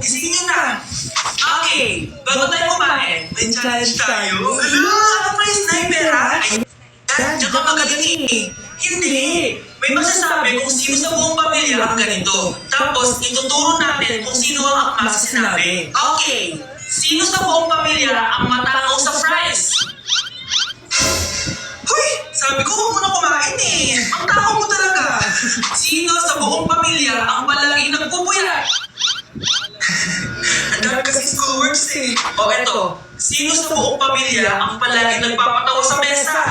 gisingin nyo na. Okay, bago tayo kumain, may challenge tayo. Ano pa yung sniper ha? Diyan ka magaling eh. Hindi. May masasabi kung sino sa buong pamilya ang ganito. Tapos, ituturo natin kung sino ang akma sa sinabi. Okay. Sino sa buong pamilya ang matakaw sa fries? Hoy! Sabi ko huwag mo na kumain eh. Ang takaw mo talaga. Sino sa buong pamilya ang palaging nagpupuyat? Ang dami kasi schoolworks eh. O eto, sino sa buong pamilya ang palaging nagpapatawa sa mesa?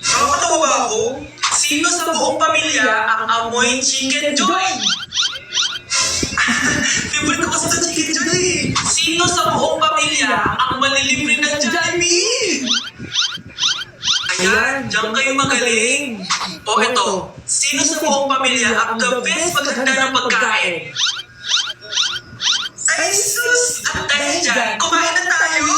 Nakakatawa ba ako? Sino sa buong pamilya ang amoy chicken joy? Favorite ko kasi sa chicken joy eh. Sino sa buong pamilya ang malilibre ng Jollibee? Ayan, diyan kayo magaling. O eto, sino sa buong pamilya ang the best maghanda ng pagkain? Ay sus! At dahil dyan, kumain na tayo!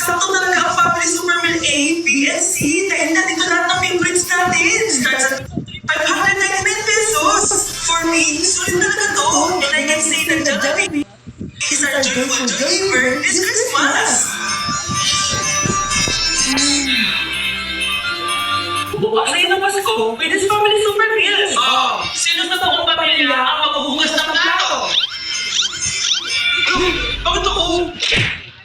Sakto talaga ang family super meal A, B, and C dahil nandito lahat ng favorites natin. Starts at 599 pesos. For me, sulit talaga to. And I can say that Jollibee is our joyful giver this Christmas. Bukas ay ng Pasko with this family super meals. Oh, sino sa buong pamilya ang maghuhugas ng plato? Bakit ako?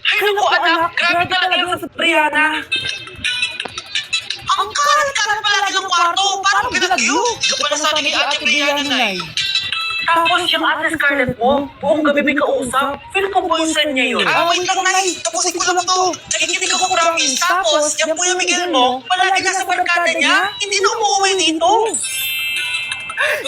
Ay naku anak, grabe talaga yung sa Brianna. Ang kalat-kalat palagi ng kwarto, parang binagyo. Ikaw pala sa akin ni Ate Brianna, Nay. Tapos yung Ate Scarlett mo, buong gabi may kausap. Feel ko boyfriend niya yun. Wait lang, Nay. Tapusin ko lang to. Nakikinig ako promise. Tapos, yung Kuya Miguel mo, palagi nasa barkada niya, hindi na umuwi dito.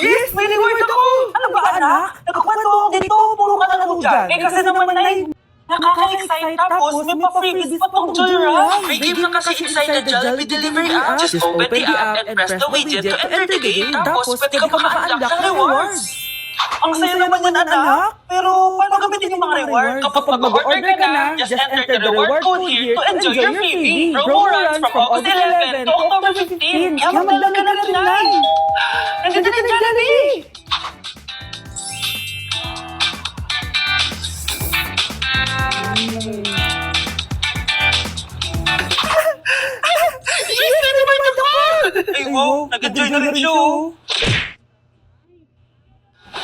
Yes, may reward ako. Ano ba, anak? Nagkakwento ako dito, puro ka na lang dyan. Eh kasi naman, Nay, nakaka-excite tapos may pa-freebies pa tong Joyride. May game na kasi inside the Jollibee Delivery app. Just open the app and press the widget to enter the game. Tapos pwede ka pa maka-unlock ng rewards. Ang saya naman yan, anak. Pero paano gamitin yung mga reward? Kapag mag-order ka na, just enter the reward code here to enjoy your freebie. Promo runs from August 11 to October 15. Yaman talaga na lang, Nay. Nandito na Jollibee! Yes, pwede ba ito? Ay, wow, nag-enjoy na rin siya.